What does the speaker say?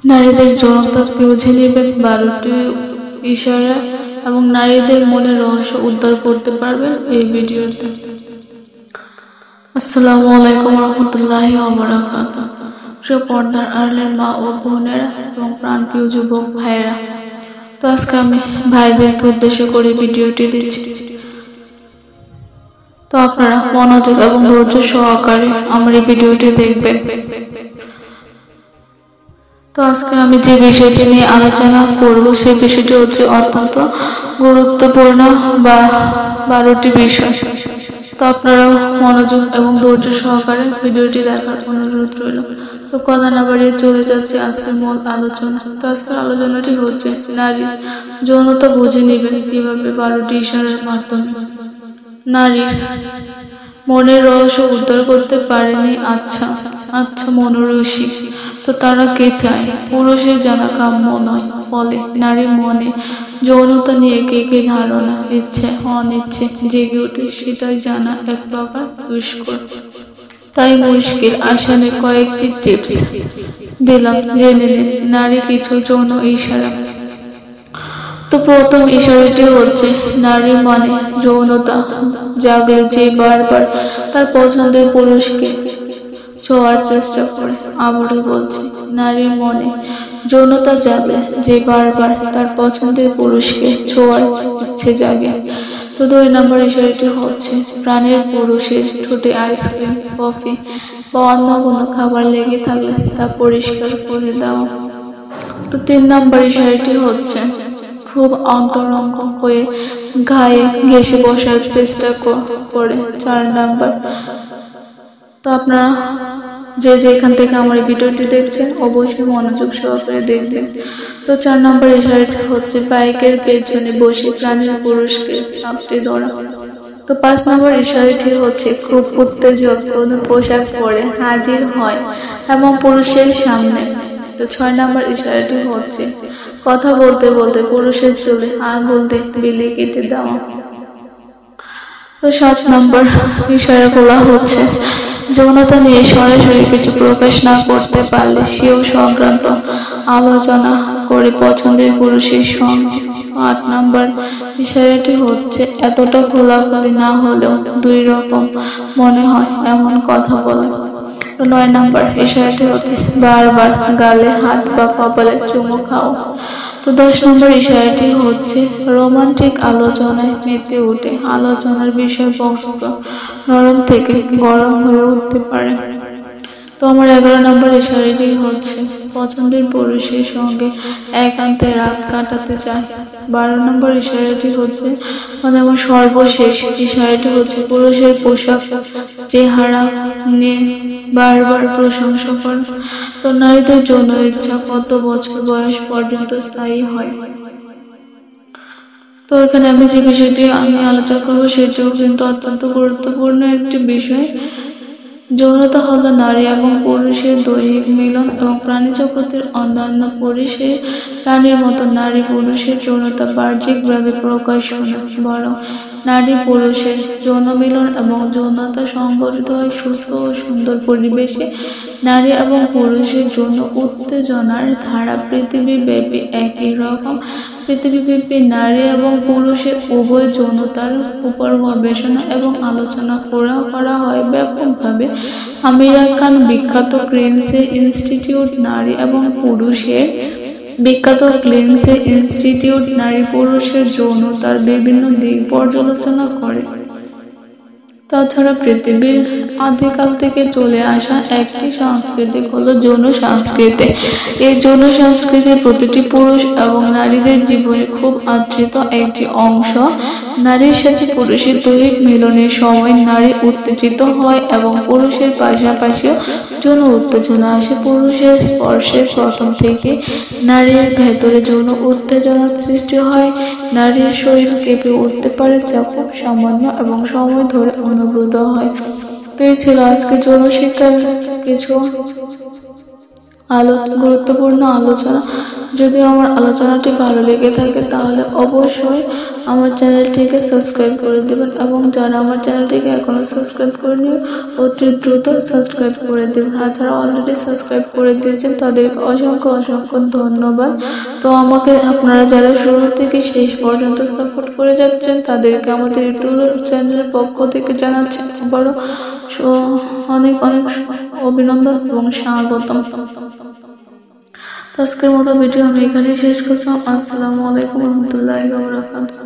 নারীদের যৌনতা বুঝে নেবেন 12টি ইশারা এবং নারীদের মনের রহস্য উদ্ধার করতে পারবেন এই ভিডিওতে। আসসালামু আলাইকুম রহমতুল্লাহি ওয়া বারাকাতুহু। প্রিয় পর্দার আড়ালের মা ও বোনেরা এবং প্রাণপ্রিয় যুবক ভাইয়েরা, তো আজকে আমি ভাইদেরকে উদ্দেশ্য করে ভিডিওটি দিচ্ছি। তো আপনারা মনোযোগ এবং ধৈর্য সহকারে আমার এই ভিডিওটি দেখবেন। তো আজকে আমি যে বিষয়টি নিয়ে আলোচনা করব সেই বিষয়টি হচ্ছে অত্যন্ত গুরুত্বপূর্ণ বা 12টি বিষয়। তো আপনারা মনোযোগ এবং ধৈর্য সহকারে ভিডিওটি দেখার অনুরোধ রইল। তো কথা না বাড়িয়ে চলে যাচ্ছে আজকের মূল আলোচনা। তো আজকের আলোচনাটি হচ্ছে নারী যৌনতা বুঝে নেবেন কিভাবে 12টি ইশারার মাধ্যমে। নারীর মনের রহস্য উদ্ধার করতে পারেনি আচ্ছা মনোরসিক, তো তারা কে চায়? পুরুষের জানা কাম্য নয়। ফলে নারীর মনে যৌনতা নিয়ে কে ধারণা, ইচ্ছে অনিচ্ছে জেগে ওঠে সেটাই জানা এক প্রকার দুষ্কর। তাই মুশকিল আসানের কয়েকটি টিপস দিলাম, জেনে নিন নারী কিছু যৌন ইশারা। তো প্রথম ইশারাটি হচ্ছে নারীর মনে যৌনতা জাগলে যে বারবার তার পছন্দের পুরুষকে ছোঁয়ার চেষ্টা করে। আবারও বলছি, নারীর মনে যৌনতা জাগলে যে বারবার তার পছন্দের পুরুষকে ছোঁয়ার ইচ্ছে জাগে। তো 2 নম্বর ইশারাটি হচ্ছে প্রাণের পুরুষের ঠোঁটে আইসক্রিম, কফি বা অন্য কোনো খাবার লেগে থাকলে তা পরিষ্কার করে দাও। তো 3 নম্বর ইশারাটি হচ্ছে খুব অন্তরঙ্গ হয়ে গায়ে ঘেঁষে বসার চেষ্টা করে। 4 নাম্বার, তো আপনারা যে যেখান থেকে আমার ভিডিওটি দেখছেন অবশ্যই মনোযোগ সহকারে দেখবেন। তো 4 নম্বর ইশারাটি হচ্ছে বাইকের পেছনে বসে প্রাণের পুরুষকে চাপটে ধরা। তো 5 নম্বর ইশারাটি হচ্ছে খুব উত্তেজক কোনো পোশাক পরে হাজির হয় এবং পুরুষের সামনে। তো 6 নম্বর ইশারাটি হচ্ছে কথা বলতে বলতে পুরুষের চুলে আঙুল দিয়ে বিলি কেটে দেওয়া। তো 7 নম্বর ইশারাগুলো হচ্ছে যৌনতা নিয়ে সরাসরি কিছু প্রকাশ না করতে পারলে সেও সংক্রান্ত আলোচনা করে পছন্দের পুরুষের সঙ্গে। 8 নম্বর ইশারাটি হচ্ছে এতটা খোলাখুলি না হলেও 2 রকম মনে হয় এমন কথা বলা। তো 9 নম্বর ইশারাটি হচ্ছে বারবার গালে হাত বা কপালে চুমু খাও। তো 10 নম্বর ইশারাটি হচ্ছে রোমান্টিক আলোচনায় মেতে উঠে আলোচনার বিষয়বস্তু নরম থেকে গরম হয়ে উঠতে পারে। তো আমার 11 নম্বর ইশারাটি হচ্ছে পছন্দের পুরুষের সঙ্গে একান্তে রাত কাটাতে চায়। 12 নম্বর ইশারাটি হচ্ছে আমার সর্বশেষ ইশারাটি হচ্ছে পুরুষের পোশাক চেহারা নিয়ে বারবার প্রশংসা করে। তো নারীদের যৌন ইচ্ছা কত বছর বয়স পর্যন্ত স্থায়ী হয়? তো এখানে আমি যে বিষয়টি আলোচনা করবো সেটাও কিন্তু অত্যন্ত গুরুত্বপূর্ণ একটি বিষয়। যৌনতা হলো নারী এবং পুরুষের দৈহিক মিলন এবং প্রাণী জগতের অন্যান্য পুরুষের প্রাণীর মতো নারী পুরুষের যৌনতা বাহ্যিকভাবে প্রকাশ নয়, বরং নারী পুরুষের যৌন মিলন এবং যৌনতা সংঘটিত হয় সুস্থ ও সুন্দর পরিবেশে। নারী এবং পুরুষের যৌন উত্তেজনার ধারা পৃথিবীব্যাপী একই রকম। পৃথিবীব্যাপী নারী এবং পুরুষের উভয় যৌনতার উপর গবেষণা এবং আলোচনা করা হয় ব্যাপকভাবে। আমেরিকান বিখ্যাত ক্রেন্সে ইনস্টিটিউট নারী এবং পুরুষের নারী পুরুষের যৌনতার বিভিন্ন দিক পর্যালোচনা করে। তাছাড়া পৃথিবীর আদিকাল থেকে চলে আসা একটি সংস্কৃতি হলো যৌন সংস্কৃতি। এই যৌন সংস্কৃতির প্রতিটি পুরুষ এবং নারীদের জীবনে খুব আদৃত একটি অংশ। নারীর সাথে পুরুষের দৈহিক মিলনের সময় নারী উত্তেজিত হয় এবং পুরুষের পাশাপাশিও যৌন উত্তেজনা আসে। পুরুষের স্পর্শের প্রথম থেকে নারীর ভেতরে যৌন উত্তেজনার সৃষ্টি হয়। নারীর শরীর কেঁপে উঠতে পারে যা খুব সামান্য এবং সময় ধরে অনুভূত হয়। তো এই ছিল আজকে যৌন শিক্ষার কিছু গুরুত্বপূর্ণ আলোচনা। যদি আমার আলোচনাটি ভালো লেগে থাকে তাহলে অবশ্যই আমার চ্যানেলটিকে সাবস্ক্রাইব করে দেবেন, এবং যারা আমার চ্যানেলটিকে এখনো সাবস্ক্রাইব করেনি অতি দ্রুত সাবস্ক্রাইব করে দেবেন। আর যারা অলরেডি সাবস্ক্রাইব করে দিয়েছেন তাদেরকে অসংখ্য অসংখ্য ধন্যবাদ। তো আমাকে আপনারা যারা শুরু থেকে শেষ পর্যন্ত সাপোর্ট করে যাচ্ছেন তাদেরকে আমাদের ইউটিউব চ্যানেলের পক্ষ থেকে জানাচ্ছি আবারও অনেক অনেক অভিনন্দন এবং স্বাগতম। আজকের মতো ভিডিও আমি এখানেই শেষ করলাম। আসসালামু আলাইকুম রহমতুল্লাহি ওয়া বারাকাতুহু।